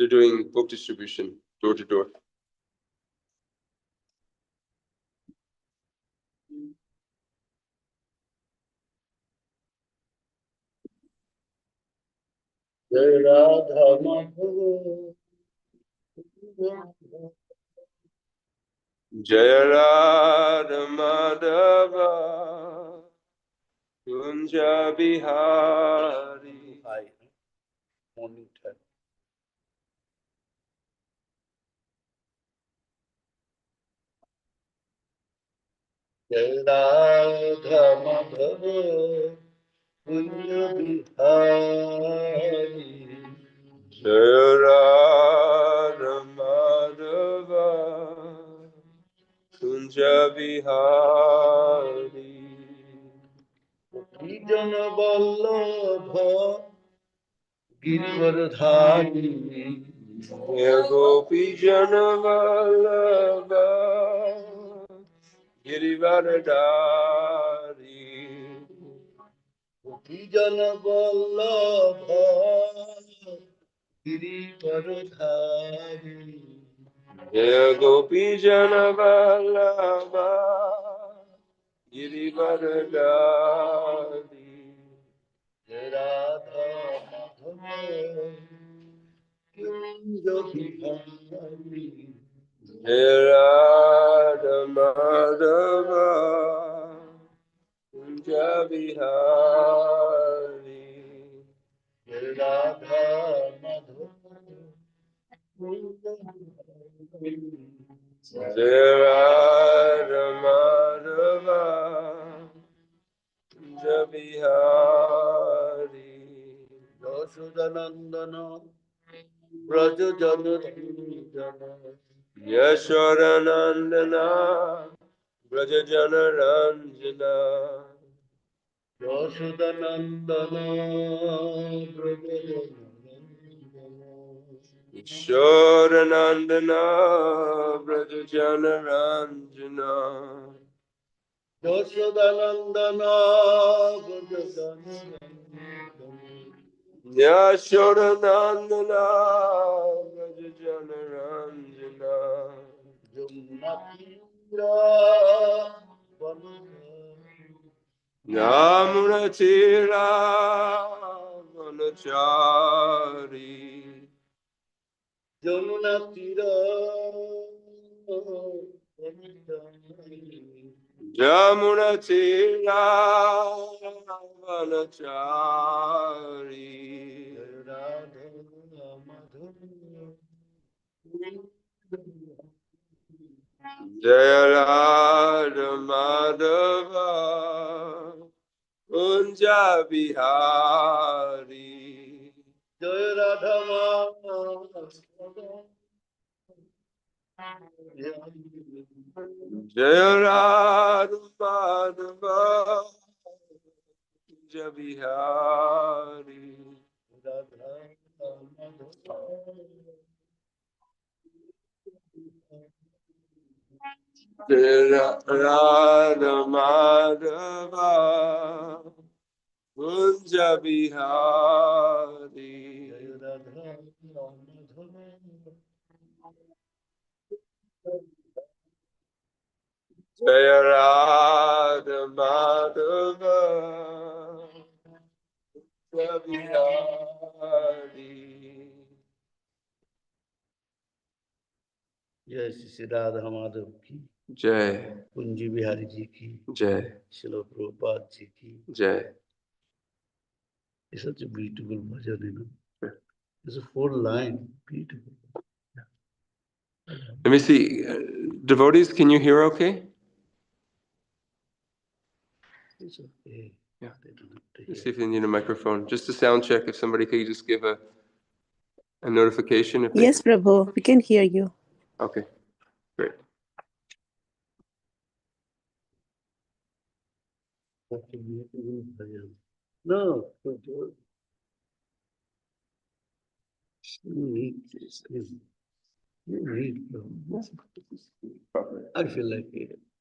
They're doing book distribution, door to door. Jai Radha Madhava Jaya Radha Madhava Kunja Bihari. Hi, morning time. Jai Radha Madhava Kunja Bihari. Jaya Radha Madhava Kunja Bihari. Jana Vallabha Girivardhari. Jaya Gopi Jana Vallabha Girivardhari. Jana Vallabha Girivardhari. Jaya Gopi Jana Vallabha Girivardhari. Radha Madhava Kunja Bihari. Jaya Radha Madhava Kunja Bihari. Radha Madhava Kunja Bihari. Jaya Radha Madhava Kunja Bihari. Yashodanandana Braja Janardana Yashodanandana Braja Jana Ranjana. Yashodanandana Braja Janardana Yashodanandana Braja Jana Ranjana. Yashodanandana Braja Janardana Yashodanandana Braja Jana Ranjana. Jamunatira Namunatira Vanachari. Jamunatira Jamunatira Vanachari. Radha Madhava Jaya Radha Madhava Kunja Bihari. Jai Radha Madhava Jaya Radha Madhava Kunja Bihari. Jaya Radha Madhava Kunja Bihari. Jaya Radha Madhava Kunja Bihari. जय श्री राधा माधव की Jai. कुंजी बिहारी जी की Jai. Srila Prabhupada ji की Jai. It's such a beautiful bhajan, you know. It's a 4 line, beautiful. Let me see. Devotees, can you hear okay? It's okay. Yeah. They don't have to Let's see hear. if they need a microphone. Just a sound check. If somebody could just give a notification. If they Yes, Prabhu, we can hear you. Okay, great. Such a beautiful bhajan. No, you need this. You need Prabhu. I feel like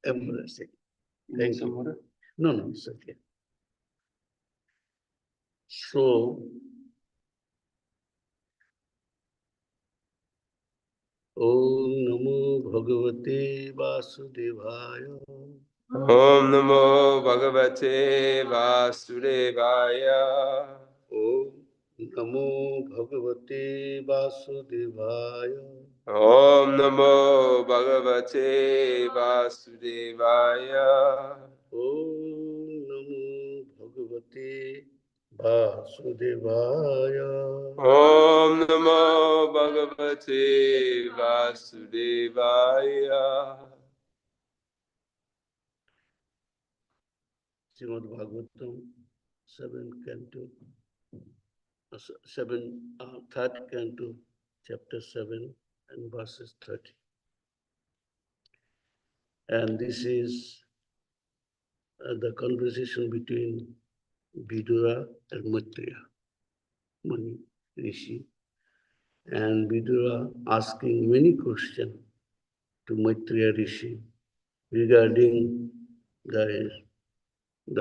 embarrassing. Thank you. Water? No, it's okay. So, Om Namo Bhagavate Vasudevaya. Om Namo Bhagavate Vasudevaya. Om Namo Bhagavate Vasudevaya. Om Namo Bhagavate Vasudevaya. Om Namo Bhagavate Vasudevaya. Om Namo Bhagavate Vasudevaya. Srimad Bhagavatam, 7th canto, third canto, chapter 7 and verses 30. And this is the conversation between Vidura and Maitreya, Mani Rishi. And Vidura asking many questions to Maitreya Rishi regarding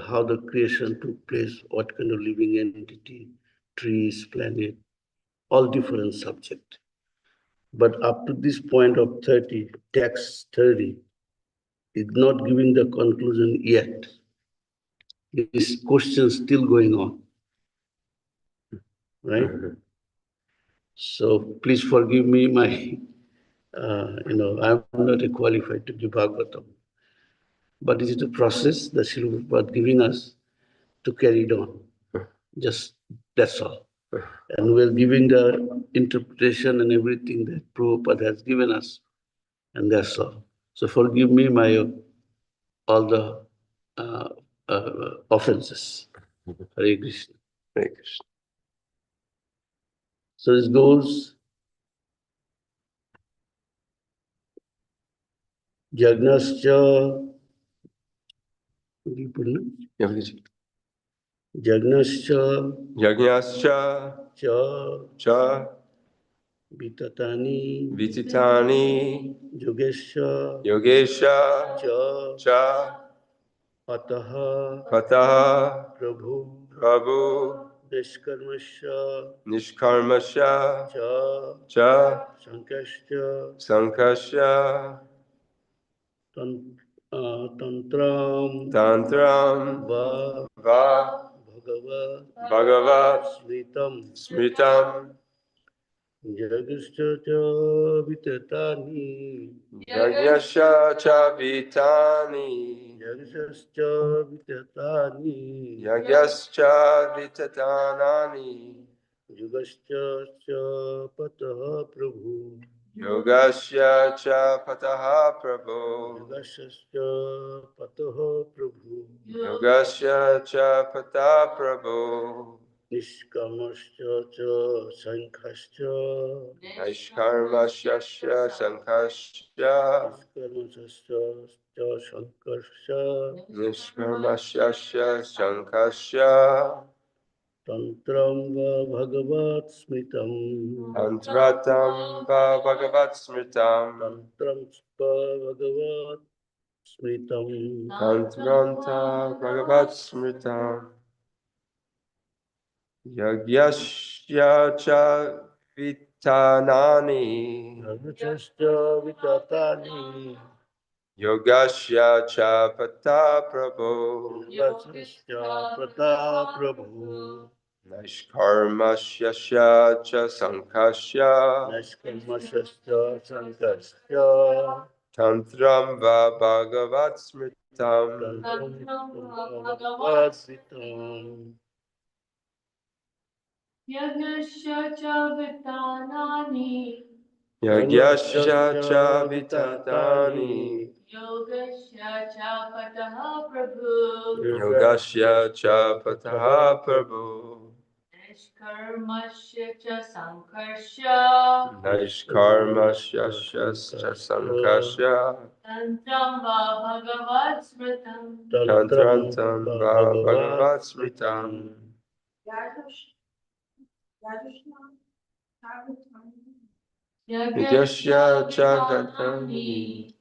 how the creation took place, what kind of living entity, trees, planet, all different subject. But up to this point of 30, text 30, is not giving the conclusion yet. This question still going on, right? So please forgive me my, I'm not qualified to give Bhagavatam. But it is a process that Srila Prabhupada giving us to carry it on. Just that's all. And we're giving the interpretation and everything that Prabhupada has given us. And that's all. So forgive me my all the offenses. Hare Krishna. Hare Krishna. So it goes, Jagnascha, Jagnascha, Yajnascha Cha, cha Vitatani, vititani Yogesha, yogesha Cha, cha Pataha, pataha Prabhu, prabhu Nishkarmasha, nishkarmasha Cha, cha Sankashcha, sankasya Tantram, tantram Va, va Bhagava, bhagavat Smritam, smritam Jagascha Vitatani, yajnascha cha vitani Jagascha Vitatani, yagyascha vitatanani Yugascha Pataha Prabhu, yogasya cha pataha prabhu Yugascha Pataha Prabhu, yogasya cha pata prabhu Nishkamascha Sankhascha, naishkarmasya sankasya Nishkamascha Sankarsha, nishkarmasya sankasya Tantram va Bhagavat Smritam, antratam va bhagavat smritam Tantram va Bhagavat Smritam, tantranta bhagavat smritam yagyasya cha vitanani Navachascha Vitatani, yogasya cha pata prabhu Navachascha Prata Prabhu, naishkarmasya cha sankasya Nashkamascha Sankarsha, tantram va bhagavat smritam Tantram Bhagavat Smritam, Yagnasya cha vitanani, yagyasya cha vitatani yogasya cha pataha prabhu, yogasya cha pataha prabhu nishkarmasya cha sankarsha, naishkarmasya cha sankasya tantram va bhagavad smritam. tantrantam va bhagavat smritam yagyasya cha gatani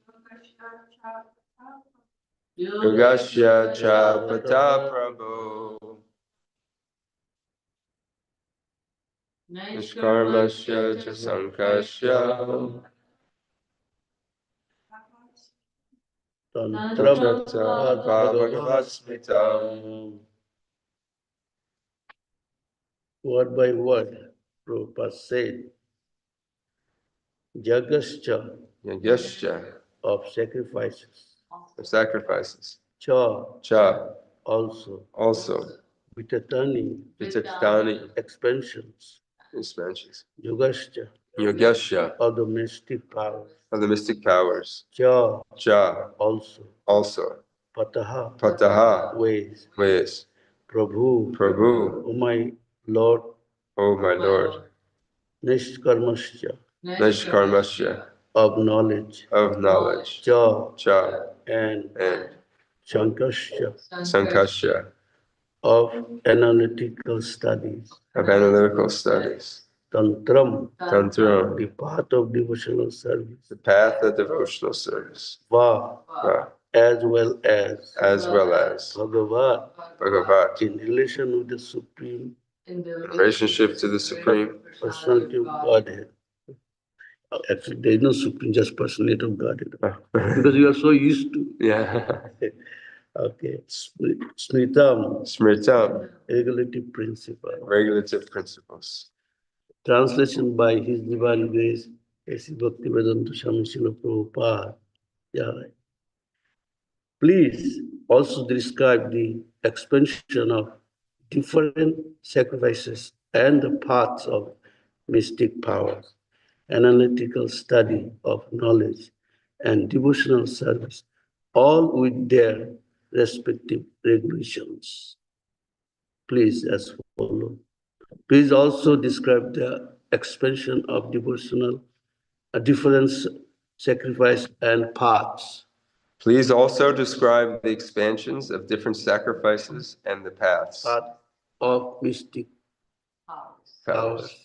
yogasya cha pata prabhu nishkarmasya cha sankasya Tantram Tantrata Bhagavad Smritam. Word by word, Prabhupada said, Jagascha Yagyascha of sacrifices, of sacrifices. cha Cha also, also. vitatani Vitakhtani expansions, expansions. yogascha Yogasha of the mystic powers, of the mystic powers. cha Cha also, also. pataha Pataha ways, ways. Prabhu, Prabhu, O my Lord, O my Lord. nishkarmascha Nishkarmasya of knowledge, of knowledge. cha Cha and and shankascha Sankasya of analytical studies, of analytical studies. tantram, Tantram, the path of devotional service, the path of devotional service. va, as well as As well as Bhagavad, Bhagavat, in relation with the Supreme in relationship to the Supreme Personality of Godhead. Actually, there is no Supreme, just Personality of Godhead. Because you are so used to. Yeah. Okay. Smritam, Smritam, regulative principle. regulative principles. Translation by His Divine Grace, A.C. Bhaktivedanta Swami Srila Prabhupada. Yeah. Please also describe the expansion of different sacrifices and the paths of mystic powers, analytical study of knowledge, and devotional service, all with their respective regulations. Please, as follow. Please also describe the expansion of devotional, different sacrifice and paths. Please also describe the expansions of different sacrifices and the paths. Path of mystic powers. Powers.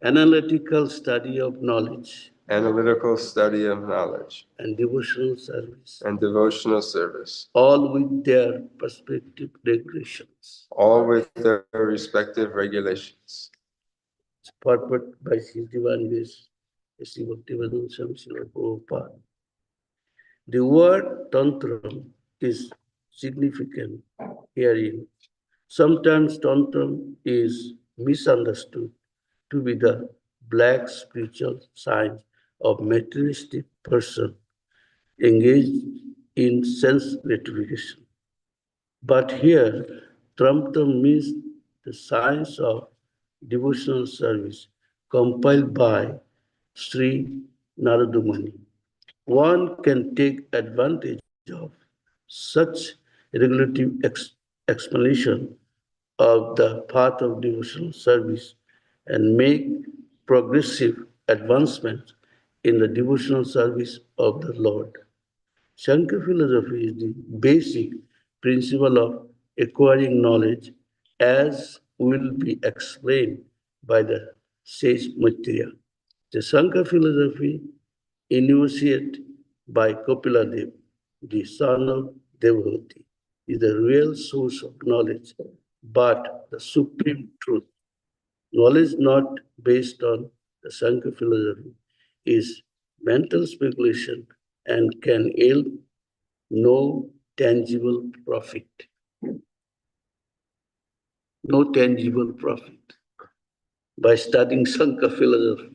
Analytical study of knowledge Analytical study of knowledge and devotional service, and devotional service, all with their respective regulations. all with their respective regulations. It's purport by His Divine Grace, Sri Bhaktivedanta Swami Srila Prabhupada. The word tantram is significant herein. Sometimes tantram is misunderstood to be the black spiritual science of materialistic person engaged in sense gratification. But here, Tramtam means the science of devotional service compiled by Sri Naradumani. One can take advantage of such regulative explanation of the path of devotional service and make progressive advancement in the devotional service of the Lord. Shankar philosophy is the basic principle of acquiring knowledge as will be explained by the sage Maitreya. The Shankar philosophy initiated by Kapila the son of Devhuti, is the real source of knowledge, but the supreme truth. Knowledge not based on the Sankhya philosophy is mental speculation and can yield no tangible profit. No tangible profit by studying Sankhya philosophy.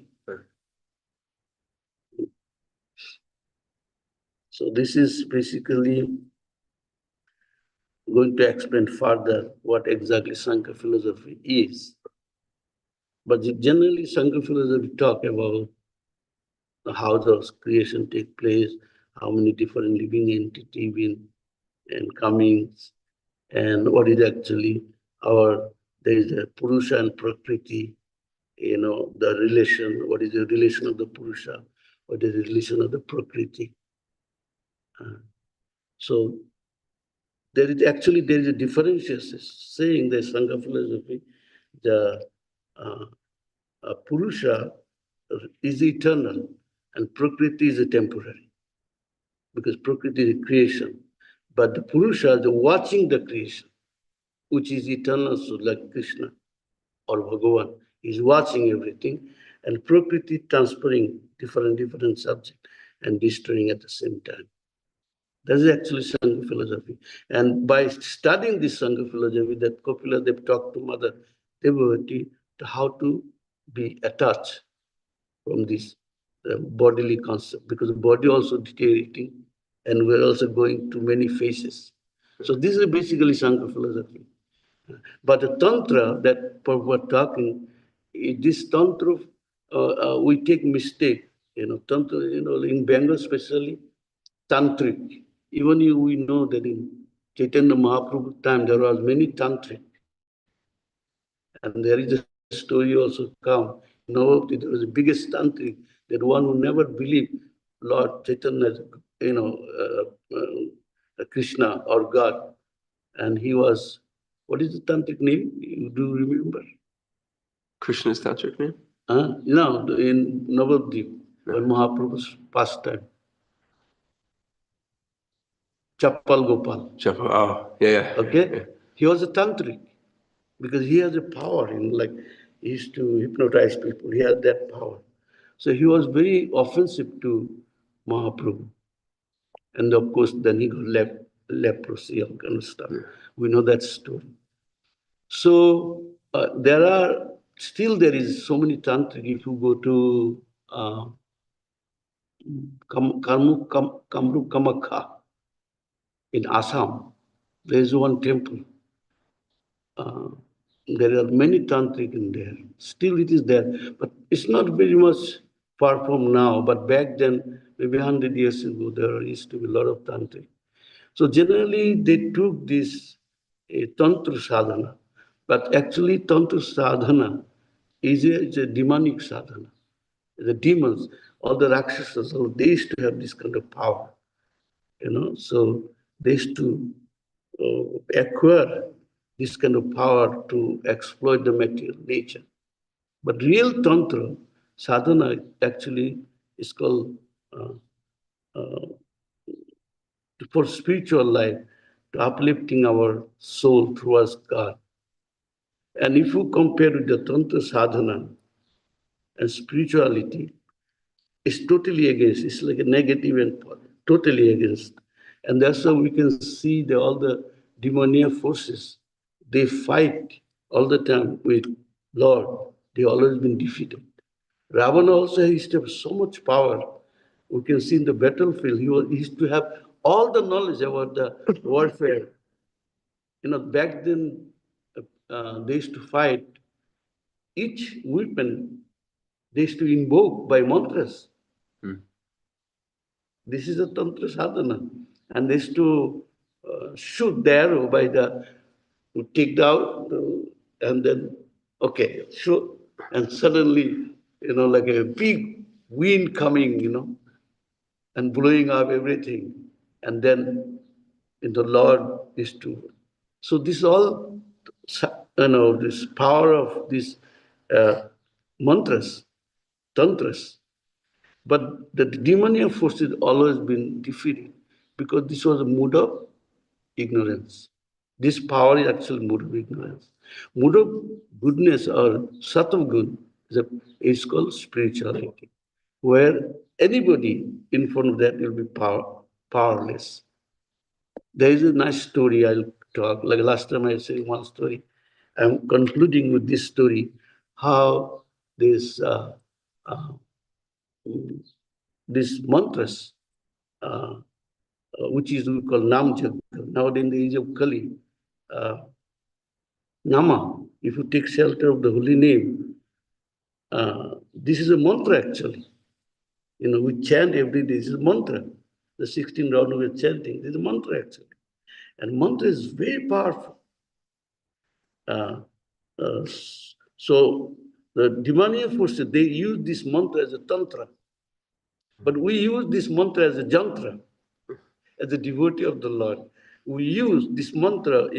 So this is basically going to explain further what exactly Sankhya philosophy is. But generally, Sankhya philosophy talk about how the creation take place, how many different living entities in and comings, and what is actually there is a Purusha and Prakriti, the relation, what is the relation of the Purusha, what is the relation of the Prakriti. So there is a differentiation saying the Sangha philosophy, the Purusha is eternal and Prakriti is temporary because Prakriti is creation. But the Purusha is watching the creation, which is eternal, so like Krishna or Bhagavan is watching everything, and Prakriti transferring different subjects and destroying at the same time. That is actually Sangha philosophy. And by studying this Sangha philosophy, that Kapila Dev talked to Mother Devavati to how to be attached from this bodily concept, because the body also deteriorating, and we're also going to many phases. So this is basically Sangha philosophy. But the Tantra that we're talking, this Tantra, we take mistake. Tantra, in Bengal especially, Tantric. Even we know that in Chaitanya Mahaprabhu time, there was many Tantric. And there is a story also come. There was the biggest Tantric, that one who never believed Lord Chaitanya, Krishna or God. And he was, what is the Tantric name? You do remember? Krishna's tantric name? No, in Navadvip, when Mahaprabhu's pastime. Chappal Gopal. Oh, yeah. Okay? Yeah. He was a tantric because he has a power like he used to hypnotize people. He had that power. So he was very offensive to Mahaprabhu. And of course, then he got leprosy, all kind of stuff. Yeah. We know that story. So there is so many tantric. If you go to Kamrup Kamakha in Assam, there is one temple. Uh, there are many tantric in there. Still it is there, but it's not very much far from now. But back then, maybe 100 years ago, there used to be a lot of tantric. So generally, they took this tantra sadhana, but actually tantra sadhana is a demonic sadhana. The demons, all the Rakshasas, they used to have this kind of power, so they used to acquire this kind of power to exploit the material nature. But real Tantra, sadhana actually is called for spiritual life, to uplifting our soul towards God. And if you compare with the Tantra sadhana and spirituality, it's totally against, it's like a negative and totally against. And that's how we can see all the demoniac forces. They fight all the time with Lord. They always been defeated. Ravana also used to have so much power. We can see in the battlefield, he used to have all the knowledge about the warfare. Back then, they used to fight. Each weapon they used to invoke by mantras. This is a Tantra sadhana. And they used to shoot the arrow by take out, and then, okay, shoot. And suddenly, like a big wind coming, and blowing up everything. And then the Lord is to. So this all, this power of these mantras, tantras. But the demoniac forces always been defeated because this was a mood of ignorance. This power is actually mood of ignorance. Mood of goodness or sattva good is called spirituality, where anybody in front of that will be powerless. There is a nice story I'll talk. Like last time I said one story. I'm concluding with this story, how this these mantras, which is we call Nam Jagga. Nowadays in the age of Kali, Nama, if you take shelter of the holy name, this is a mantra actually. We chant every day. This is a mantra. The 16 round we're chanting. This is a mantra actually. And mantra is very powerful. So the demoniac forces, they use this mantra as a tantra. But we use this mantra as a jantra, as a devotee of the Lord. We use this mantra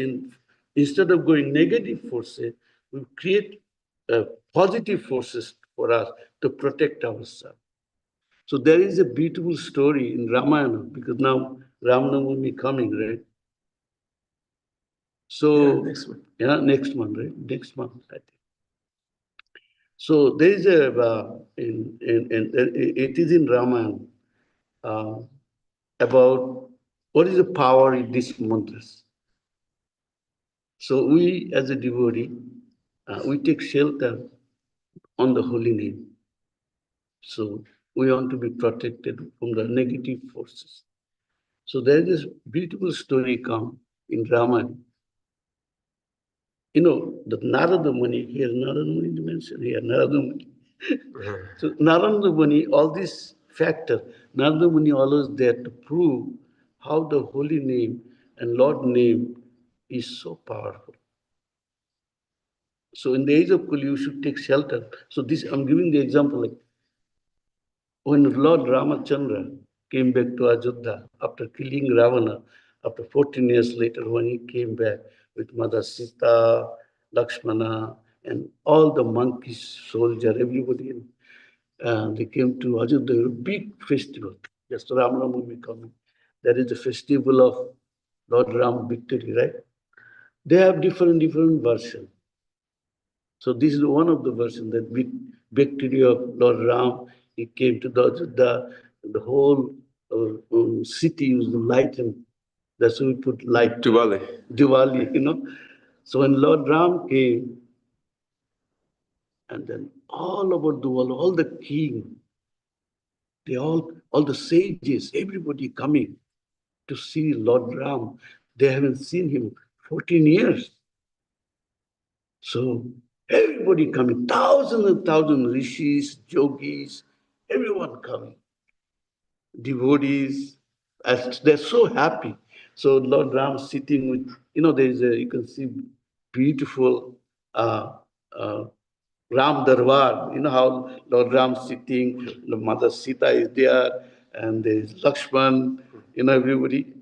instead of going negative forces, we create positive forces for us to protect ourselves. So there is a beautiful story in Ramayana, because now Ramanavami coming, right? So next month. Yeah, next month, right? Next month, I think. So there is it is in Ramayana about What is the power in these mantras? So we, as a devotee, we take shelter on the holy name. So we want to be protected from the negative forces. So there is this beautiful story come in Ramayana. You know, the Narada Muni, here Narada Muni mentioned here, Narada Muni. So Narada Muni, all these factors, Narada Muni always there to prove how the holy name and Lord name is so powerful. So in the age of Kali, you should take shelter. So this, I'm giving the example, like when Lord Ramachandra came back to Ajodhya after killing Ravana, after 14 years later, when he came back with Mother Sita, Lakshmana, and all the monkeys, soldier, everybody, they came to Ajodhya, a big festival. Just Ram Ram will be coming. That is the festival of Lord Ram victory, right? They have different versions. So this is one of the versions that victory of Lord Ram. He came to the whole city was lightened. That's why we put light. Diwali. Diwali, you know. So when Lord Ram came, and then all over the world, all the king, all the sages, everybody coming to see Lord Ram. They haven't seen him 14 years. So everybody coming, thousands and thousands, rishis, yogis, everyone coming, devotees, as they're so happy. So Lord Ram sitting with, you can see beautiful uh, uh, Ram Darbar, you know how Lord Ram sitting, the Mother Sita is there, and there's Lakshman, everybody,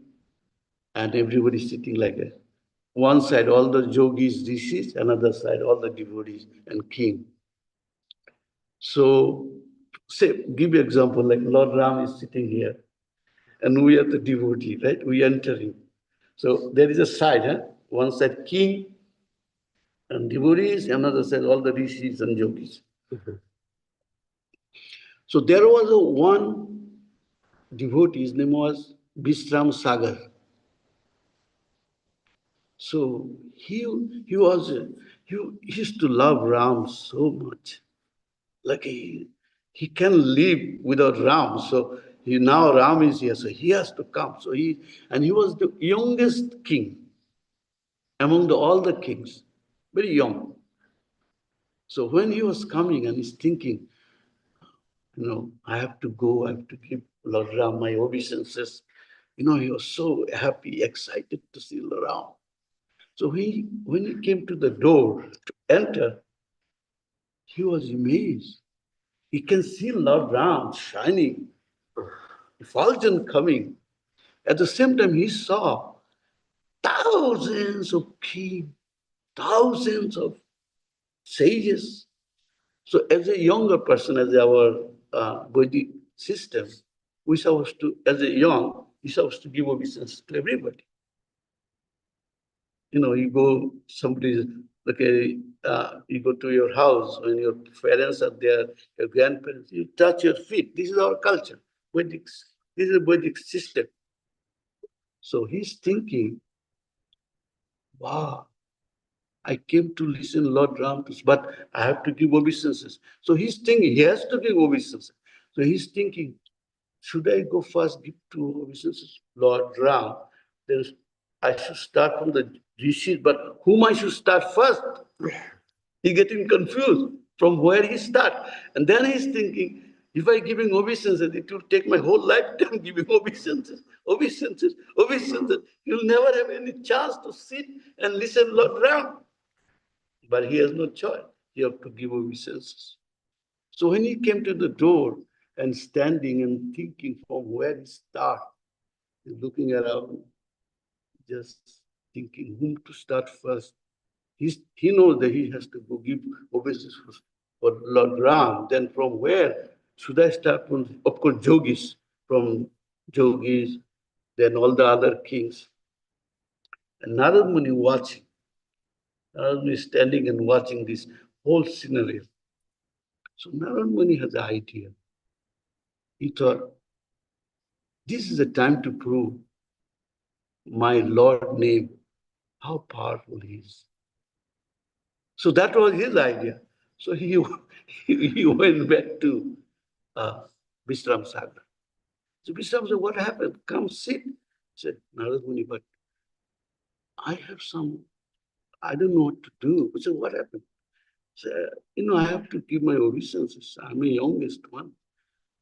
and everybody sitting like that. One side, all the yogis, rishis, another side, all the devotees and king. So, say, give you example, like Lord Ram is sitting here, and we are the devotee, right? We entering. So there is a side, huh? One side king and devotees, another side all the rishis and yogis. So there was one devotee, his name was Bishram Sagar. So he used to love Ram so much. Like he can live without Ram. So now Ram is here, so he has to come. And he was the youngest king among all the kings, very young. So when he was coming and he's thinking, I have to go, I have to give Lord Ram my obeisances. He was so happy, excited to see Lord Ram. So when he came to the door to enter, he was amazed. He can see Lord Ram shining, effulgent coming. At the same time, he saw thousands of kings, thousands of sages. So as a younger person, as our Vedic system, we supposed to, as a young, we supposed to give obeisance to everybody. You go somebody's, okay, you go to your house when your parents are there, your grandparents, you touch your feet. This is our culture. Vedic, this is a Vedic system. So he's thinking, wow, I came to listen Lord Ram, but I have to give obeisances. So he's thinking, he has to give obeisances. So he's thinking, should I go first, give two obeisances, Lord Ram? Then I should start from the rishis, but whom I should start first? He getting confused from where he start. And then he's thinking, if I giving obeisances, it will take my whole lifetime giving obeisances, obeisances, obeisances. You'll never have any chance to sit and listen Lord Ram. But he has no choice. He have to give obeisances. So when he came to the door and standing and thinking from where he start, he's looking around, just thinking whom to start first. He knows that he has to go give obeisance for Lord Ram. Then from where should I start? From, of course, yogis, from yogis, then all the other kings. And Narad Muni watching. Narad Muni standing and watching this whole scenario. So Narad Muni has an idea. He thought, this is a time to prove my Lord name, how powerful he is. So that was his idea. So he went back to Vishram Sagar. So Vishram said, what happened? Come sit. He said, Narad Muni, but I have I don't know what to do. He said, what happened? He said, I have to give my obeisances. I'm the youngest one.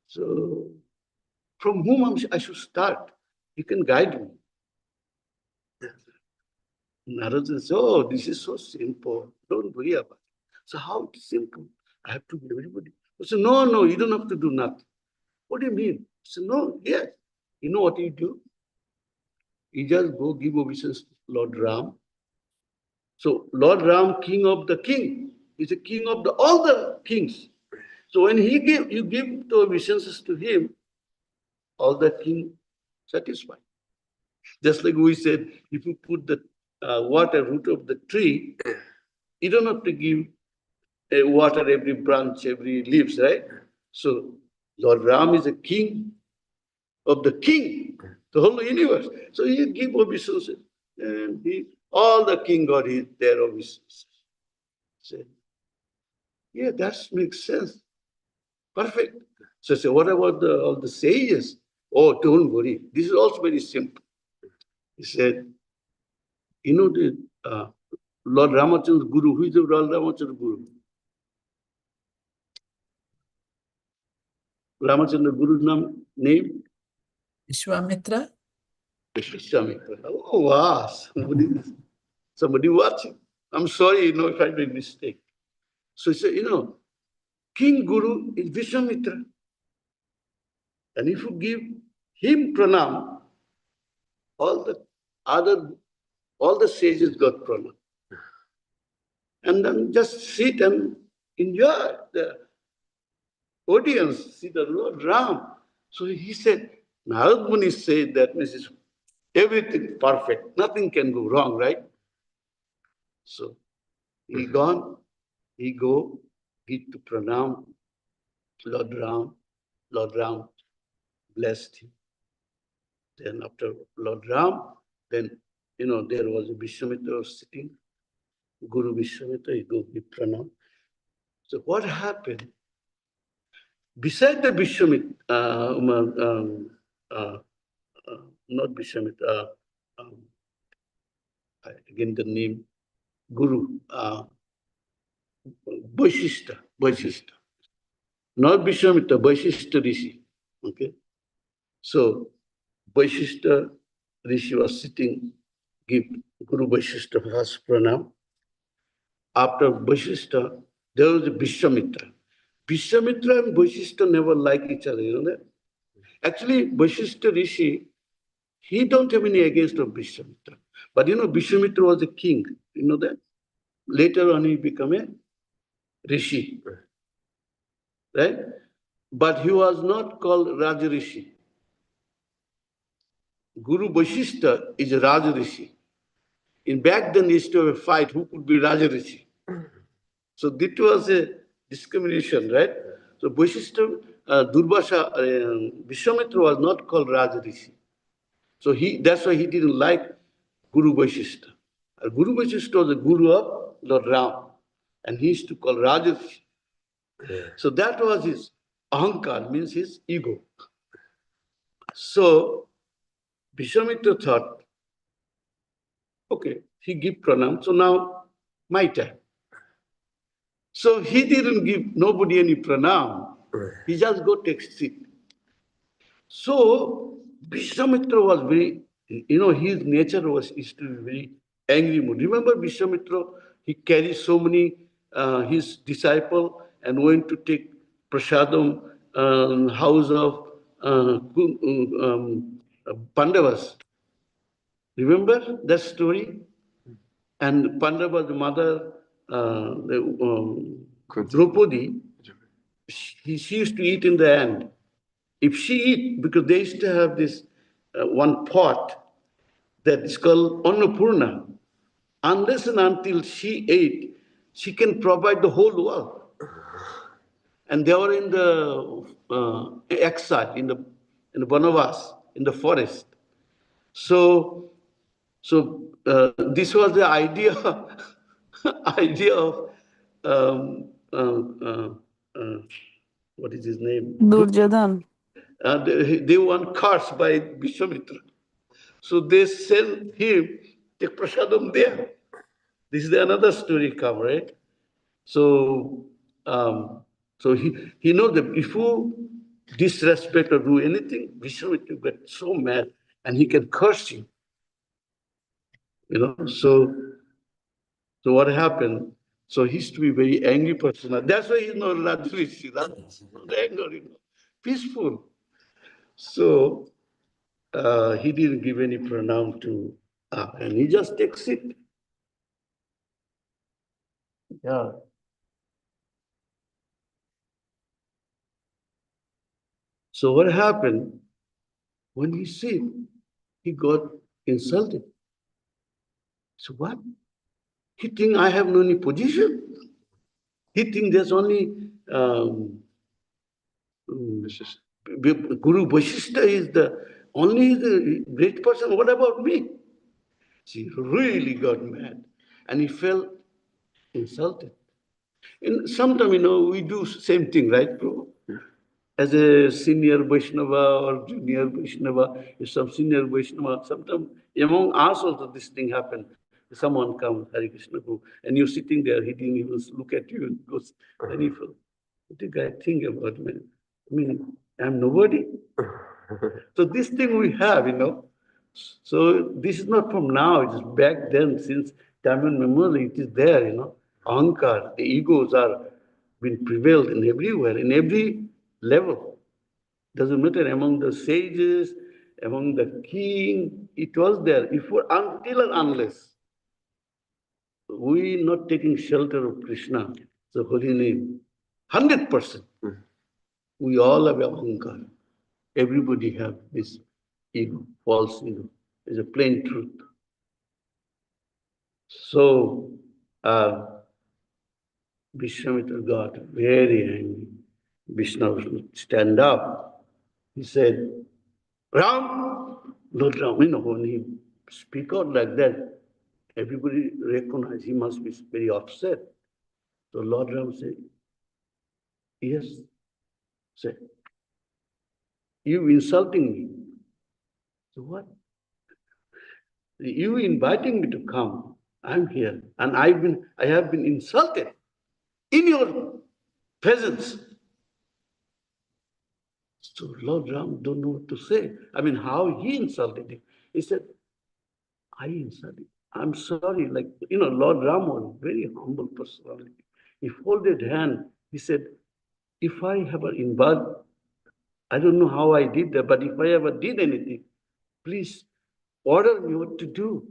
So from whom I should start? You can guide me. Narad says, oh, this is so simple. Don't worry about it. So how it is simple? I have to give everybody. I said, no, you don't have to do nothing. What do you mean? I said, no, yes. You know what you do? You just go give obeisance to Lord Ram. So Lord Ram, king of the king, is the king of all the kings. So when you give the obeisances to him, all the king satisfied. Just like we said, if you put the water root of the tree, you don't have to give water every branch, every leaves, right? So Lord Ram is a king of the king, the whole universe. So he give obeisances, and all the king got their obeisances. Said, yeah, that makes sense. Perfect. So I said, what about all the sages? Oh, don't worry. This is also very simple. He said, the Lord Ramachandra's guru. Who is the Lord Ramachandra's guru? Ramachandra Guru's name? Vishwamitra? Vishwamitra. Oh, wow. Somebody watching. I'm sorry, if I made a mistake. So he said, King Guru is Vishwamitra. And if you give him pranam, all the sages got pranam. And then just sit and enjoy the audience, see the Lord Ram. So he said, Narad Muni said that means everything perfect, nothing can go wrong, right? So he go, give to pranam, Lord Ram blessed him. Then after Lord Ram, then, there was a Vishwamitra sitting, Guru Vishwamitra, he go give pranam. So what happened? Beside the Vishwamitra, not Vishwamitra, again the name, Guru, Vaishishta. Not Vishwamitra, Vaishishta Rishi. Okay? So, Vaishishta Rishi was sitting, give Guru Vaishishta first pranam. After Vaishishta, there was a Vishwamitra. Vishwamitra and Vaishishta never like each other, you know that? Actually, Vaishishta Rishi, he don't have any against of Vishwamitra. But Vishwamitra was a king, you know that? Later on, he became a Rishi. Right? But he was not called Raja Rishi. Guru Vaishishta is a Raja Rishi. In back then, used to have a fight who could be Raja Rishi. So this was a discrimination, right? So Vaishishta, Durvasha, Vishwamitra was not called Raja Rishi. So that's why he didn't like Guru Vaishishta. Guru Vaishishta was the guru of Lord Ram. And he used to call Raja Rishi. So that was his ahankar, means his ego. So Vishwamitra thought, okay, he give pranam, so now my time. So he didn't give nobody any pranam. He just go take seat. So Vishwamitra was very, his nature used to be very angry mood. Remember Vishwamitra, he carried so many, his disciple and went to take prasadam, house of Pandavas. Remember that story? And Pandava's mother, Draupadi, she used to eat in the end. If she eat, because they used to have this one pot that is called Annapurna, unless and until she ate, she can provide the whole world. And they were in the exile, in the Banavas, in the forest. So So this was the idea, idea of um, uh, uh, uh, what is his name? Durjodhan. They want cursed by Vishwamitra. So they send him, take prasadam there. This is another story come, right? So, so he knows that if you disrespect or do anything, Vishwamitra get so mad and he can curse you. You know, so what happened? So he used to be a very angry person. That's why he's not Rajrishi. That's not anger, you know, peaceful. So he didn't give any pranam to, and he just takes it. Yeah. So what happened? When he sit, he got insulted. So what? He think I have no any position. He think there's only Guru Vasishtha is the only the great person. What about me? He really got mad, and he felt insulted. And sometimes, you know, we do same thing, right, Prabhu? As a senior Vaishnava or junior Vaishnava, if some senior Vaishnava, sometimes among us also this thing happened. Someone comes, Hare Krishna, and you're sitting there, he didn't even look at you and goes, then you feel, what did the guy think about me? I mean, I'm nobody. So this thing we have, you know. So this is not from now, it is back then, since time immemorial, it is there, you know. Ahankar, the egos are been prevailed in everywhere, in every level. Doesn't matter among the sages, among the king, it was there. If we, until and unless we not taking shelter of Krishna, the holy name, 100%, we all have ahankar. Everybody have this ego, false ego. It's a plain truth. So Vishwamitra got very angry. Vishnu would stand up. He said, Ram, Lord Ram, you know, when he speak out like that, everybody recognize he must be very upset. So Lord Ram said, yes, say, you insulting me. So what? You inviting me to come. I'm here. And I have been insulted in your presence. So Lord Ram don't know what to say. I mean, how he insulted him. He said, I insulted. I'm sorry. Like, you know, Lord Ram was a very humble personality. He folded hand. He said, if I ever involved, I don't know how I did that, but if I ever did anything, please order me what to do.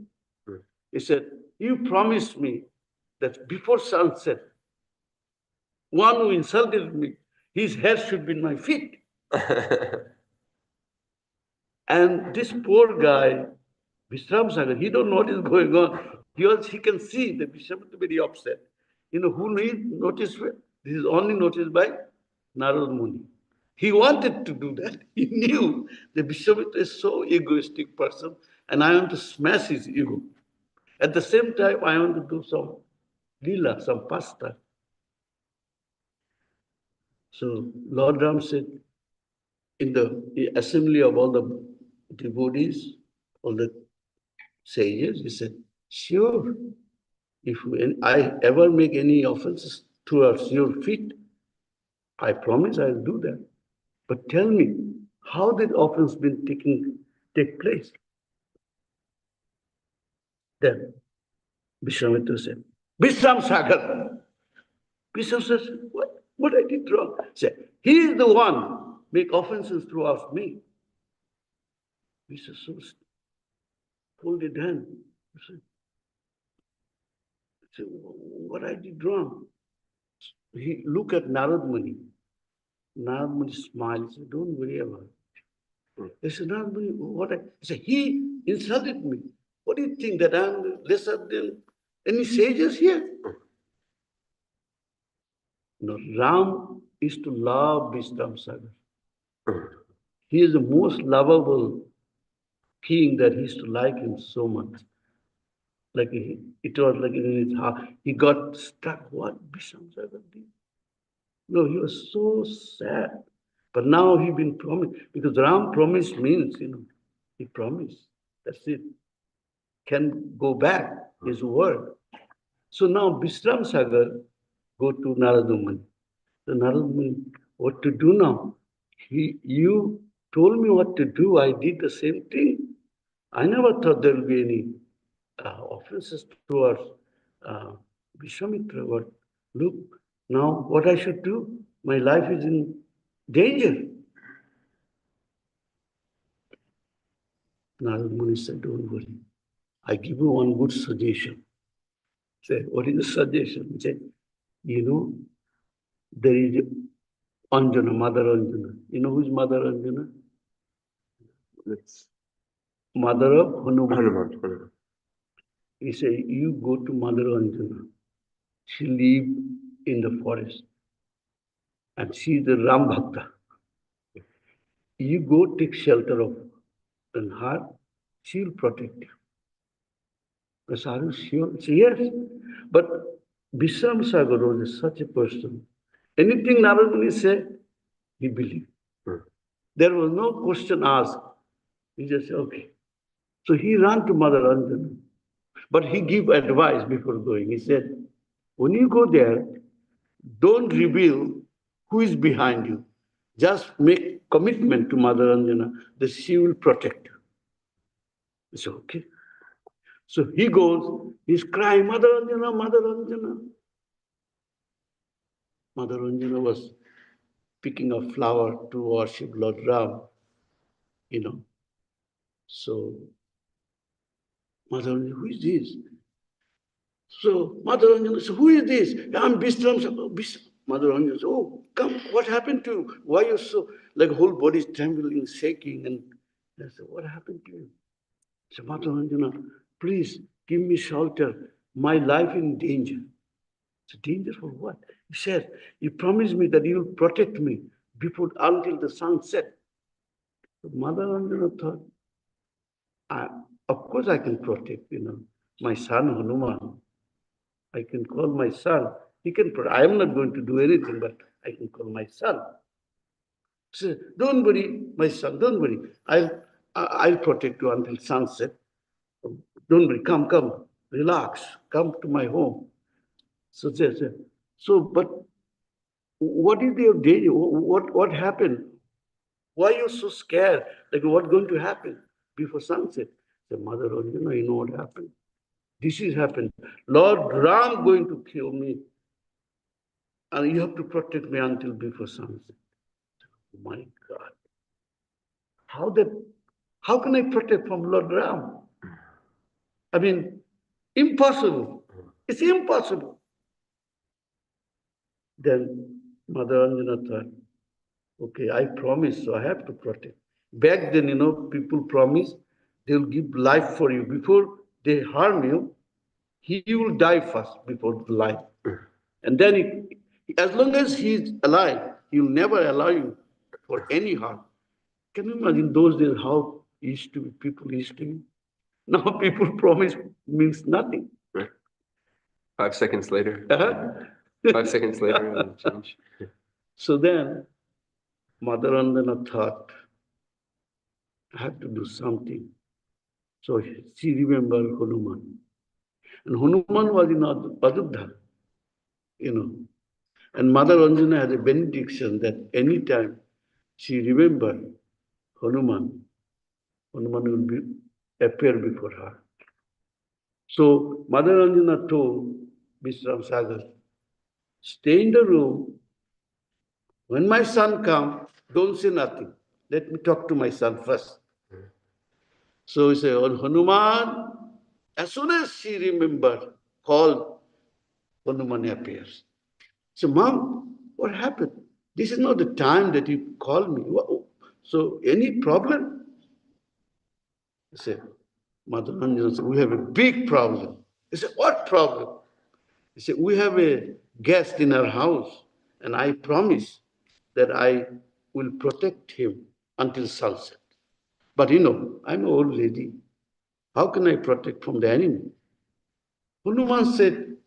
He said, you promised me that before sunset, one who insulted me, his hair should be in my feet. And this poor guy, Vishram Sagar, he don't know what is going on. He can see that Vishram is very upset. You know, who he noticed? This is only noticed by Narad Muni. He wanted to do that. He knew that Vishwamitra is so egoistic person, and I want to smash his ego. At the same time, I want to do some lila, some pasta. So Lord Ram said, in the assembly of all the devotees, all the sages, he said, sure, if I ever make any offenses towards your feet, I promise I'll do that. But tell me, how did offense take place? Then Vishwamitra said, Vishram Sagar. Vishram says, what? What I did wrong? Say, he is the one make offenses towards me. Vishram says, folded hand. Say, what I did wrong? He look at Narad Muni. Narad Muni smiled. He said, don't worry about it. He said, Narad Muni, what I said, he insulted me. What do you think, that I'm lesser than any sages here? No, Ram is to love Vishram Sagar. He is the most lovable king that he is to like him so much. Like it was like in his heart. He got stuck. What Bisham Sagar did? No, he was so sad. But now he been promised, because Ram promise means, he promised. That's it. Can go back, his word. So now Bishram Sagar go to Narada Muni. So Narada Muni, what to do now? You told me what to do. I did the same thing. I never thought there will be any offenses towards uh, Vishwamitra. But look, now what I should do? My life is in danger. Narada Muni said, don't worry. I give you one good suggestion. Say, what is the suggestion? He said, there is Anjana, Mother Anjana. You know who's Mother Anjana? It's Mother of Hanuman. Hanuman. He said, you go to Mother Anjana. She live in the forest. And she is the Ram Bhakta. You go take shelter of her, she will protect you. I said, are you sure? He said, yes. But Bishram Sagar was such a person. Anything Narada Muni said, he believed. There was no question asked. He just said, okay. So he ran to Mother Anjana. But he gave advice before going. He said, when you go there, don't reveal who is behind you. Just make commitment to Mother Anjana that she will protect you. I said, okay. So he goes, he's crying, Mother Anjana, Mother Anjana. Mother Anjana was picking a flower to worship Lord Ram, So, Mother Anjana, who is this? So, Mother Anjana said, who is this? I'm Bishram. Mother Anjana said, oh, come, what happened to you? Why are you so, like whole body is trembling, shaking? And I said, what happened to you? I said, Mother Anjana, please give me shelter. My life in danger. I said, danger for what? He said, you promised me that you will protect me until the sun set. So Mother Anjana thought, of course I can protect, my son Hanuman. I can call my son. He can protect. I am not going to do anything, but I can call my son. So don't worry, my son, don't worry. I'll protect you until sunset. Don't worry, come, relax, come to my home. So they said, but what is your danger? What happened? Why are you so scared? Like what's going to happen before sunset? The Mother Anjana, you know what happened? This is happened. Lord Ram going to kill me. And you have to protect me until before sunset. My God. How can I protect from Lord Ram? I mean, impossible. It's impossible. Then Mother Anjana thought, okay, I promise, so I have to protect. Back then, people promise they'll give life for you. Before they harm you, he will die first before the life. And then, as long as he's alive, he'll never allow you for any harm. Can you imagine those days how people used to be? Now people promise means nothing. 5 seconds later. 5 seconds later, it'll change. So then, Mother Anjana thought, I have to do something. So she remembered Hanuman. And Hanuman was in Ajodhya, And Mother Anjana had a benediction that anytime she remembered Hanuman will appear before her. So Mother Anjana told Bishram Sagar, stay in the room. When my son comes, don't say nothing. Let me talk to my son first. So he said, on Hanuman, as soon as she remembered, called, Hanuman appears. So, Mom, what happened? This is not the time that you called me. So, any problem? I said, Mother Anjana said, we have a big problem. I said, what problem? He said, we have a guest in our house, and I promise that I will protect him until sunset. But I'm an old lady. How can I protect from the enemy? Hanuman said,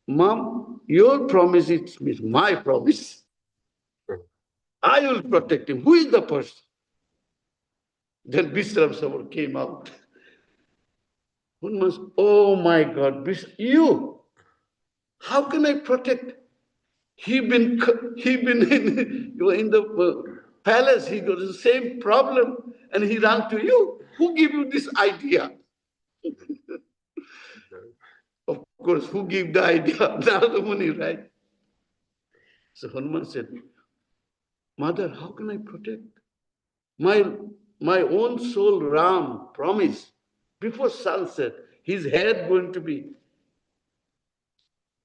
Mom, your promise is my promise. I will protect him. Who is the person? Then Bishram Savar came out. Hanuman said, oh my God, you, how can I protect? He been in the palace, he got the same problem, and he ran to you. Who gave you this idea? Of course, who gave the idea? Narada Muni, right? So Hanuman said, Mother, how can I protect? My own soul Ram promised before sunset, his head going to be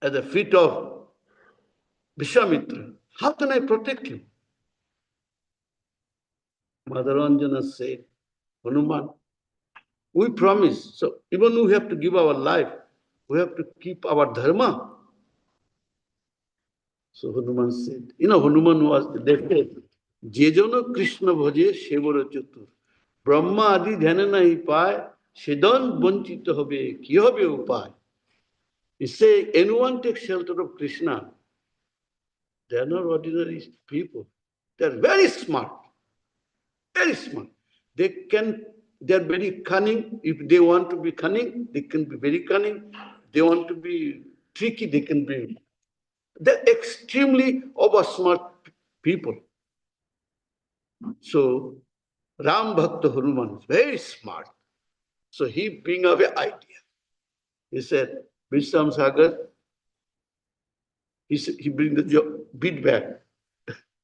at the feet of Vishwamitra. How can I protect him? Mother Anjana said, Hanuman, we promise. So even we have to give our life, we have to keep our dharma. So Hanuman said, Hanuman was, they said, Jejano Krishna bhaje sevara chatur. Brahma adi dhyana nahi paয়, sedan vanchita hobe, ki hobe upay. He say, anyone takes shelter of Krishna, they are not ordinary people. They are very smart, very smart. They are very cunning. If they want to be cunning, they can be very cunning. They want to be tricky, they can be. They're extremely over smart people. So Ram Bhakta Hanuman is very smart. So he bring up an idea. He said, Vishram Sagar, he bring the bead back.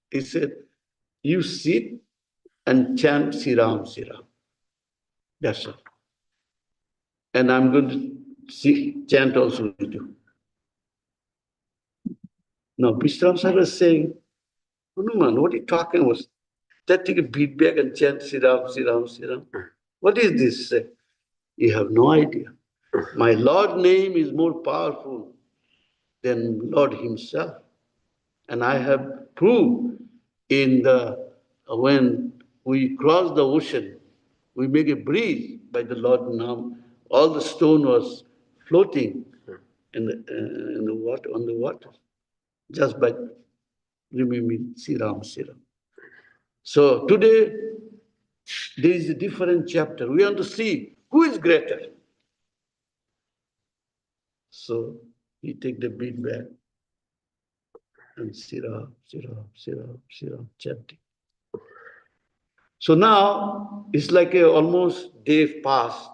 He said, you sit and chant Sri Ram, Sri Ram. That's all. And I'm going to chant also with you. Now, Vishram Sagar is saying, Hanuman, what are you talking about? That take a bead back and chant Sri Ram, Sri Ram, Sri Ram. What is this? You have no idea. My Lord name is more powerful than Lord himself. And I have proved when we cross the ocean, we make a breeze by the Lord Nam. All the stone was floating in the water, on the water, just by remembering Sri Ram, Sri Ram. So today, there is a different chapter. We want to see who is greater. So he take the bead back and Sri Ram, Sri Ram, Sri Ram, Sri Ram, chanting. So now it's like almost day passed.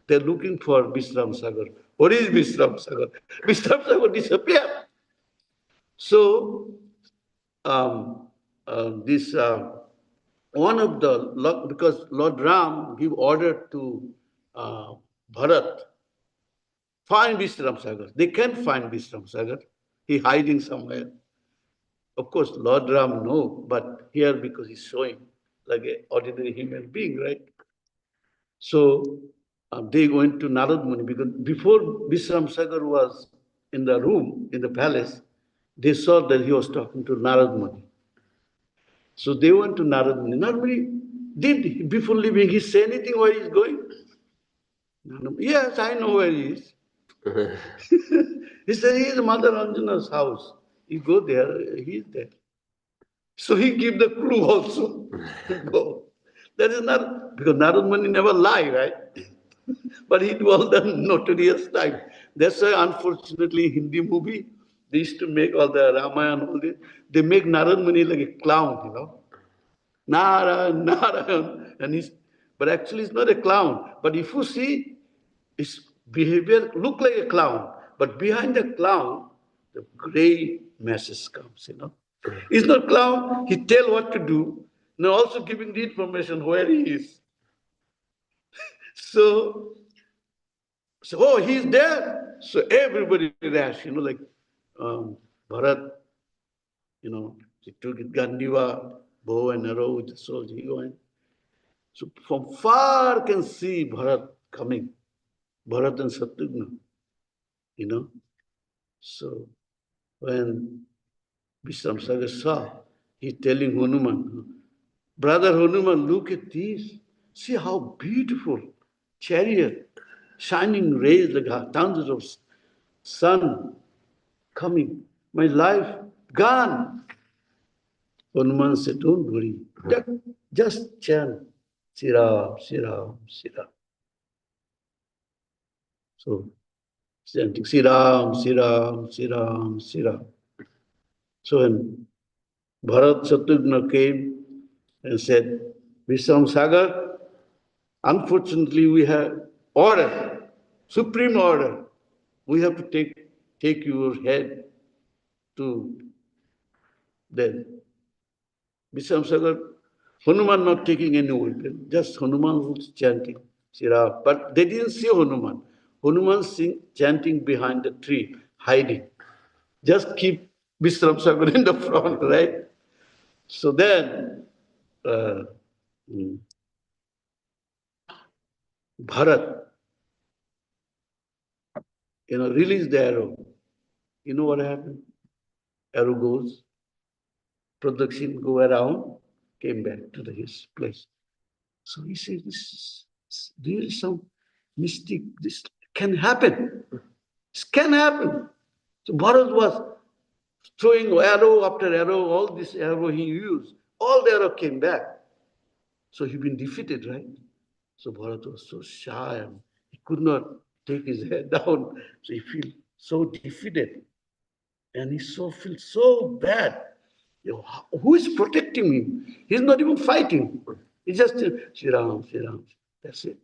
They're looking for Vishram Sagar. What is Vishram Sagar? Vishram Sagar disappeared. So this one of the, because Lord Ram give order to Bharat, find Vishram Sagar. They can't find Vishram Sagar. He hiding somewhere. Of course, Lord Ram know, but here because he's showing like an ordinary human being, right? So they went to Narad Muni because before Vishram Sagar was in the room, in the palace, they saw that he was talking to Narad Muni. So they went to Narad Muni. Narad Muni, did before leaving he say anything where he's going? Yes, I know where he is. He said, he is Mother Anjana's house. You go there, he is there. So he gave the clue also. Go. That is not, because Narad Muni never lie, right? But he do all the notorious time. That's why, unfortunately, Hindi movie, they used to make all the Ramayana, all this. They make Narad Muni like a clown, Narayan, Narayan. But actually, he's not a clown. But if you see, his behavior look like a clown. But behind the clown, the gray message comes. He's not clown. He tell what to do. Now also giving the information where he is. So oh, he's there. So everybody rash, like Bharat, he took it Gandiva, bow and arrow with the soldier. He went. So from far can see Bharat coming. Bharat and Satyugna, So when Vishram Sagar saw, he telling Hanuman, Brother Hanuman, look at this. See how beautiful chariot, shining rays like thousands of sun coming, my life gone. Hanuman said, don't worry, just chant, Siram, Siram, Siram. So, chanting Siram, Siram, Siram, Siram. So when Bharat Shatrugna came and said, Vishram Sagar, unfortunately we have order, supreme order. We have to take your head to the Vishram Sagar. Hanuman not taking any weapon, just Hanuman was chanting Sira. But they didn't see Hanuman. Hanuman chanting behind the tree, hiding. Just keep Vishram Sagar in the front, right? So then Bharat, released the arrow. You know what happened? Arrow goes, production go around, came back to his place. So he said, there is some mystic, this can happen. This can happen. So Bharat was throwing arrow after arrow, all this arrow he used, all the arrow came back. So he'd been defeated, right? So Bharat was so shy and he could not take his head down. So he felt so defeated. And he feels so bad. Who is protecting him? He's not even fighting. He's just Shriram, Shriram. That's it.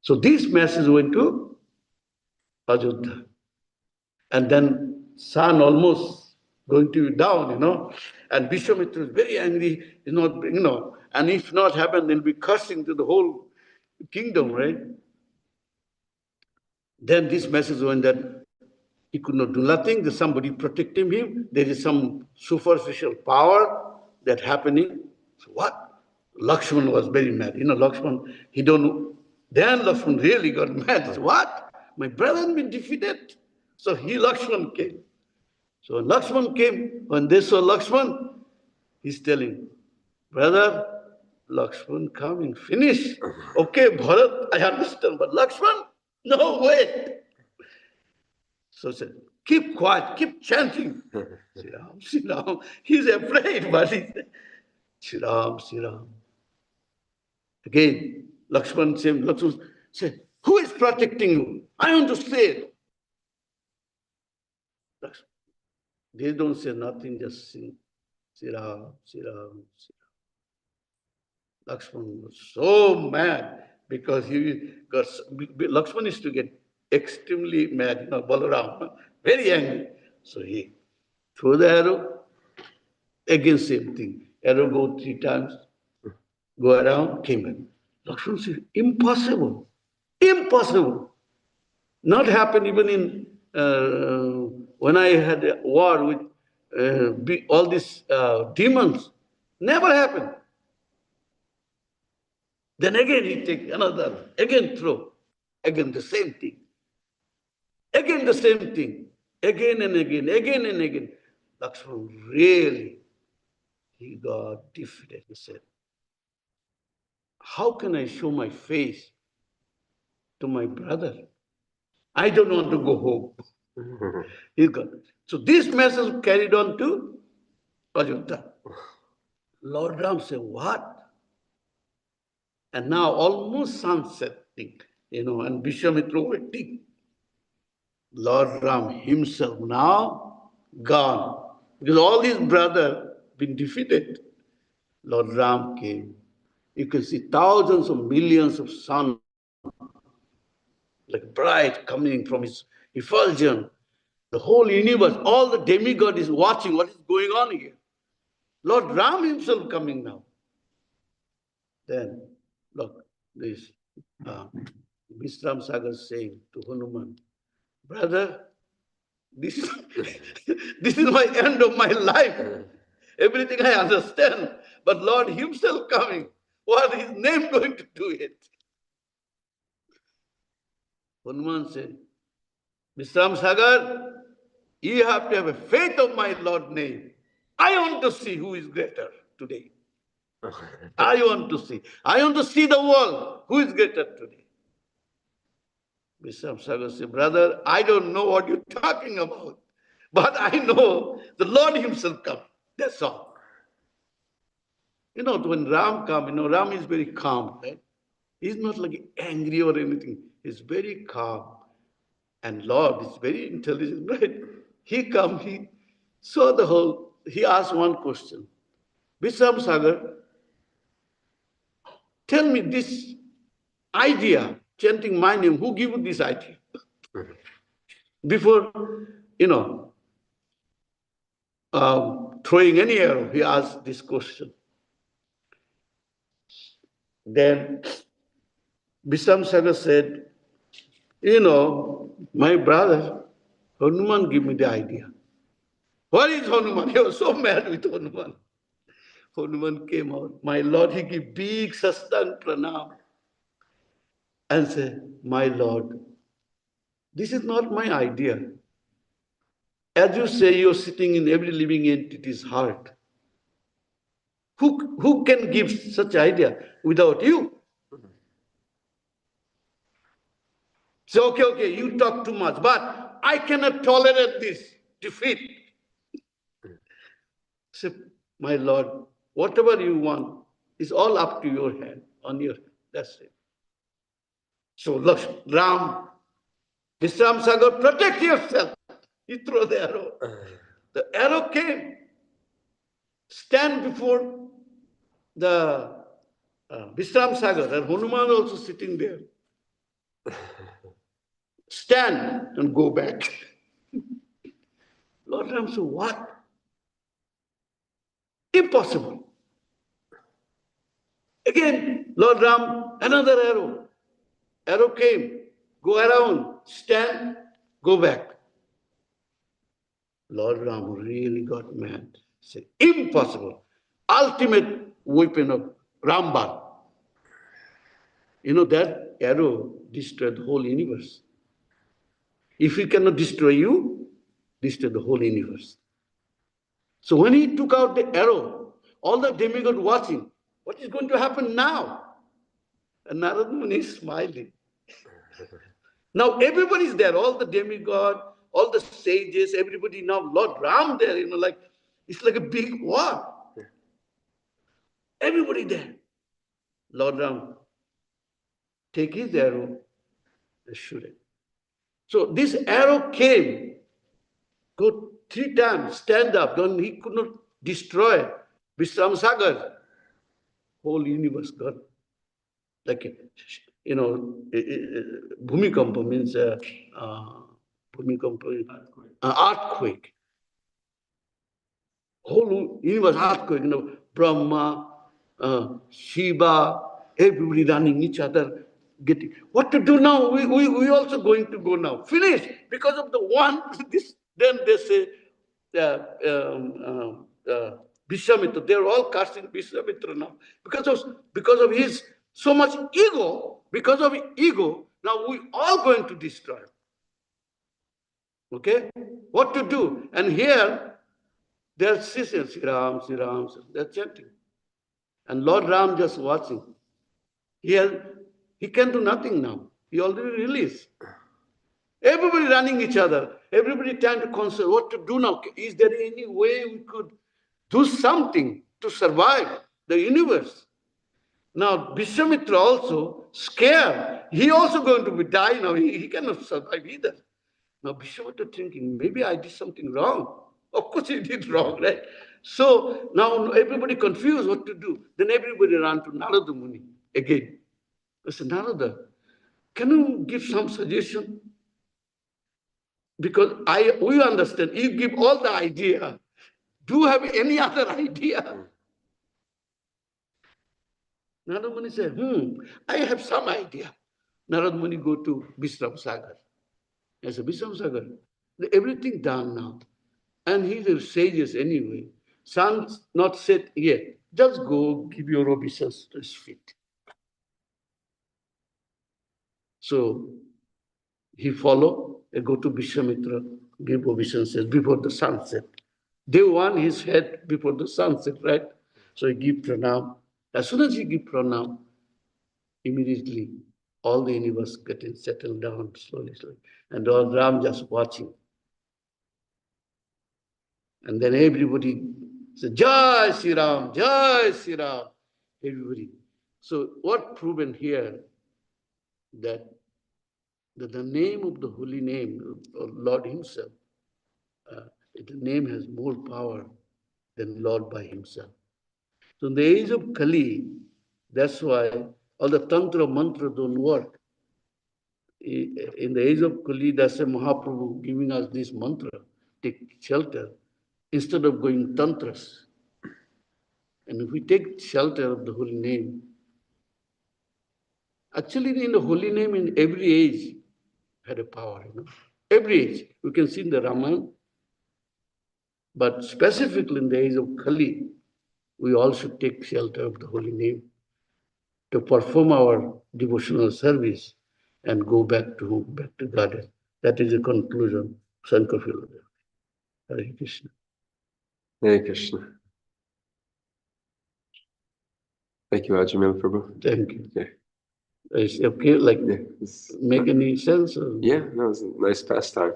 So this message went to Ajodhya. And then sun almost going to be down, And Vishwamitra is very angry, and if not happen, they'll be cursing to the whole kingdom, right? Then this message went that he could not do nothing. There's somebody protecting him. There is some superficial power that happening. So what? Lakshman was very mad. Lakshman, he don't know. Then Lakshman really got mad. So what? My brother has been defeated. So Lakshman came. So when Lakshman came, when they saw Lakshman, he's telling, brother, Lakshman coming, finish. Okay, Bharat, I understand, but Lakshman, no, wait. So said, keep quiet, keep chanting. Siram, Siram. He's afraid, but he said, Siram, Siram. Again, Lakshman said, who is protecting you? I want to say it. They don't say nothing, just sing. Siram, Siram, Siram. Lakshman was so mad because Lakshman used to get extremely mad, Balaram, very angry. So he threw the arrow, again same thing. Arrow go 3 times, go around, came back. Lakshman said, impossible, impossible. Not happen even in, when I had a war with all these demons. Never happened. Then again he take another, again throw, again the same thing. Again the same thing, again and again, again and again. Lakshman really, he got defeated. He said, how can I show my face to my brother? I don't want to go home. He got it. So this message carried on to Ajodhya. Lord Ram said, what? And now almost sunsetting, and Vishwamitra waiting. Lord Ram himself now gone. Because all his brothers been defeated. Lord Ram came. You can see thousands of millions of sun, like bright, coming from his effulgence. The whole universe, all the demigod is watching what is going on here. Lord Ram himself coming now. Then, look, this Vishram Sagar saying to Hanuman, brother, this is my end of my life. Everything I understand. But Lord himself coming, what is his name going to do it? Hanuman said, Vishram Sagar, you have to have a faith of my Lord's name. I want to see who is greater today. I want to see. I want to see the world. Who is greater today? Vishram Sagar said, brother, I don't know what you're talking about, but I know the Lord himself come. That's all. When Ram come, Ram is very calm, right? He's not like angry or anything. He's very calm. And Lord is very intelligent, right? He come, he saw the whole, he asked one question. Vishram Sagar, tell me this idea, chanting my name, who gave you this idea? Before, you know, throwing any arrow, he asked this question. Then Vishram Sagar said, my brother, Hanuman gave me the idea. What is Hanuman? He was so mad with Hanuman. Hanuman came out. My Lord, he gave big sastang pranam and said, my Lord, this is not my idea. As you say, you're sitting in every living entity's heart. Who can give such idea without you? So, okay, you talk too much, but I cannot tolerate this defeat. So, my Lord, whatever you want is all up to your hand, on your hand. That's it. So, Ram, Vishram Sagar, protect yourself. He threw the arrow. The arrow came. Stand before the Vishram Sagar, and Hanuman also sitting there. Stand and go back. Lord Ram said, what? Impossible. Again, Lord Ram, another arrow. Arrow came. Go around. Stand. Go back. Lord Ram really got mad. Said, impossible. Ultimate weapon of Ramban. That arrow destroyed the whole universe. If he cannot destroy you, destroy the whole universe. So when he took out the arrow, all the demigods watching, what is going to happen now? And Narad Muni is smiling. Now everybody is there, all the demigod, all the sages, everybody now, Lord Ram there, it's like a big war. Everybody there. Lord Ram, take his arrow and shoot it. So this arrow came, go 3 times, stand up, then he could not destroy Vishram Sagar. Whole universe got like, Bhumikampa means earthquake. Whole universe earthquake, Brahma, Shiva, everybody running each other, getting what to do now? We also going to go now. Finish because of the one. Then they say Vishwamitra. They're all casting Vishwamitra now because of his so much ego. Because of ego, now we all going to destroy. Okay, what to do? And here they're sitting, Sri Ram, they're chanting. And Lord Ram just watching. He can do nothing now. He already released. Everybody running each other. Everybody trying to consider what to do now. Is there any way we could do something to survive the universe? Now, Vishwamitra also scared. He also going to die now. He cannot survive either. Now, Vishwamitra thinking, maybe I did something wrong. Of course he did wrong, right? So now everybody confused what to do. Then everybody ran to Narada Muni again. I said, Narada, can you give some suggestion? Because we understand, you give all the idea. Do you have any other idea? Narada Muni said, I have some idea. Narada Muni go to Vishram Sagar. I said, Vishram Sagar, everything done now. And he's a sages anyway. Sun's not set yet. Just go give your obeisance to his feet. So he follow, go to Vishwamitra, give obeisances before the sunset. They want his head before the sunset, right? So he give pranam. As soon as he give pranam, immediately all the universe getting settled down slowly, slowly. And all Ram just watching. And then everybody said, Jai Sri Ram, Jai Sri Ram. Everybody. So what proven here that the name of the holy name of Lord himself, the name has more power than Lord by himself. So in the age of Kali, that's why all the Tantra mantra don't work. In the age of Kali, that's a Mahaprabhu giving us this mantra, take shelter, instead of going tantras. And if we take shelter of the holy name, actually in the holy name in every age had a power, Every age. You can see in the Ramayana, but specifically in the age of Kali, we all should take shelter of the holy name to perform our devotional service and go back to home, back to Godhead. That is the conclusion of Shankar philosophy. Hare Krishna. Hare Krishna. Thank you, Ajamil Prabhu. Thank you. Okay. Is it okay? Like, Yeah, make any sense? yeah, no, it's a nice pastime.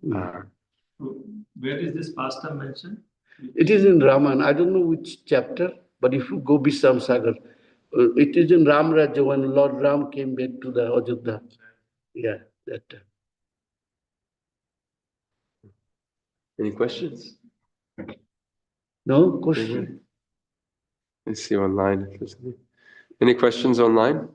Where is this pastime mentioned? It is in Raman. I don't know which chapter, but if you go Bisam Sagar, it is in Ram Raja when Lord Ram came back to the Ajodhya. Yeah, that time. Any questions? No question? Let's see online if there's any questions online?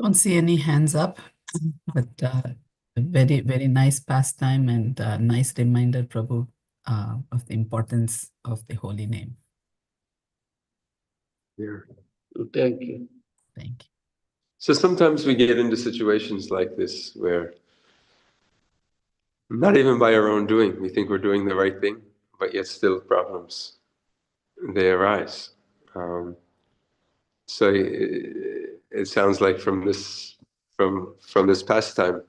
Don't see any hands up, but a very, very nice pastime and nice reminder, Prabhu, of the importance of the holy name. Yeah. Thank you. Thank you. So sometimes we get into situations like this where not even by our own doing, we think we're doing the right thing, but yet still problems, they arise. So it sounds like from this pastime,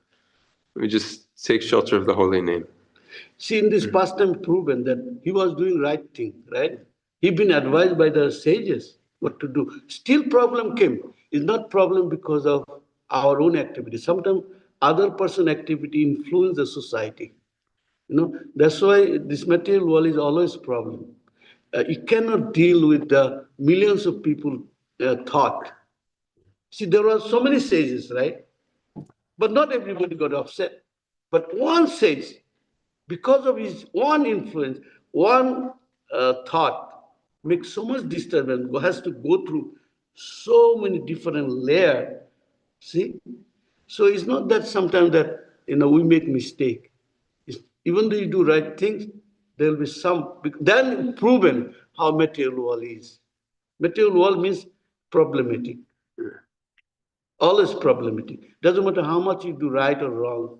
we just take shelter of the holy name. See, in this pastime proven that he was doing right thing, right? He been advised by the sages what to do. Still problem came. It's not problem because of our own activity. Sometimes other person activity influence the society. That's why this material world is always problem. You cannot deal with the millions of people thought. See, there are so many sages, right? But not everybody got upset. But one sage, because of his one influence, one thought, makes so much disturbance, has to go through so many different layers. See? So it's not that sometimes that we make mistake. Even though you do right things, there will be some, then proven how material world is. Material world means problematic. Always problematic. Doesn't matter how much you do right or wrong,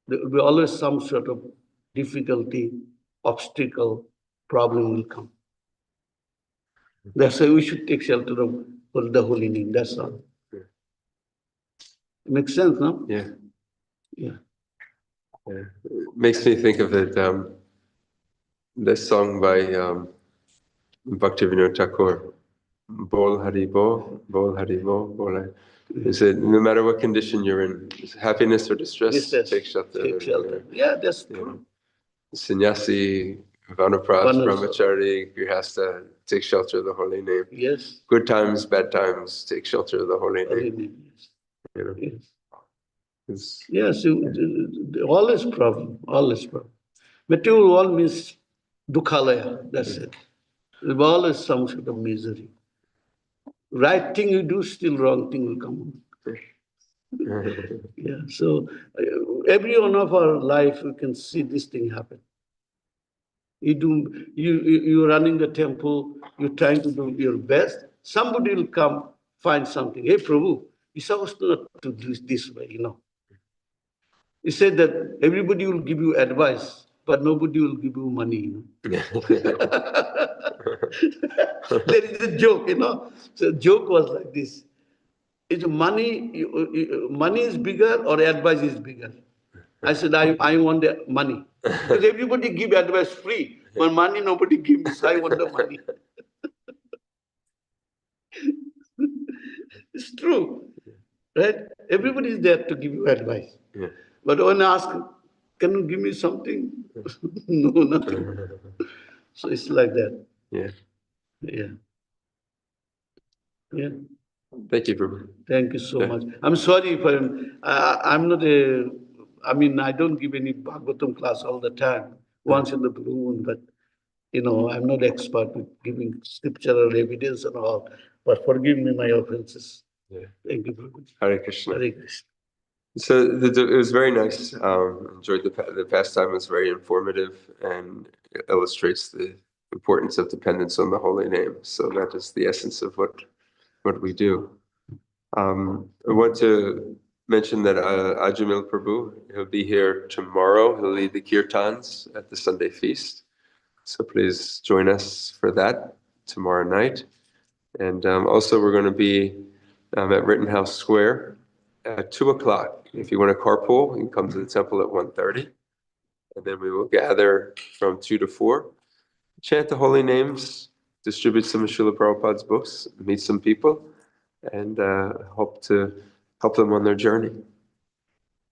there will be always some sort of difficulty, obstacle, problem will come. That's why we should take shelter of the holy name. That's all. Makes sense, no? Yeah. Yeah. Makes me think of it, this song by Bhaktivinoda Thakur, Bol Hari Bol, Bol Hari Bol, Bol Hari. He said, no matter what condition you're in, happiness or distress, take shelter. Take shelter. Yeah, that's true. Sannyasi, Vanapras, Brahmachari, Grihastha, take shelter of the holy name. Yes. Good times, bad times, take shelter of the holy name. Yes. Yes, always problem, always problem. Material world means dukhalaya, that's it. There's always some sort of misery. Right thing you do, still wrong thing will come on. Yeah, so every one of our life, we can see this thing happen. You're running the temple, you're trying to do your best, somebody will come, find something. Hey, Prabhu, you're supposed to not to do this way, He said that everybody will give you advice, but nobody will give you money, There is a joke, So the joke was like this. Is money is bigger or advice is bigger? I said, I want the money. Because everybody give advice free. But money, nobody give me, so I want the money. It's true, right? Everybody is there to give you advice. Yeah. But when I ask, can you give me something? No, nothing. So it's like that. Yeah. Yeah. Yeah. Thank you, Prabhu. Thank you so Yeah. much. I'm sorry if I'm not a, I mean, I don't give any Bhagavatam class all the time, once in the blue moon, but, you know, I'm not expert with giving scriptural evidence and all, but forgive me my offenses. Yeah. Thank you very much. Hare Krishna. Hare Krishna. So it was very nice. Enjoyed the pastime. Was very informative and illustrates the importance of dependence on the holy name. So that is the essence of what we do. I want to mention that Ajamil Prabhu, he'll be here tomorrow. He'll lead the kirtans at the Sunday feast. So please join us for that tomorrow night. And also we're going to be at Rittenhouse Square at 2:00. If you want to carpool, you can come to the temple at 1:30. And then we will gather from 2 to 4, chant the holy names, distribute some of Srila Prabhupada's books, meet some people, and hope to help them on their journey.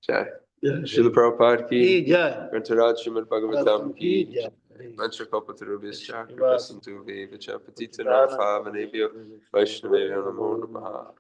Jai. Srila Prabhupada ki, Ki jai. Grantaraj Srimad Bhagavatam ki, Ki jai. Mantrakalpatarubhyascha, Kripasintu Vevacha, Patitanam Pavanebhyo, Vaishnavebhyo Namo Namaha.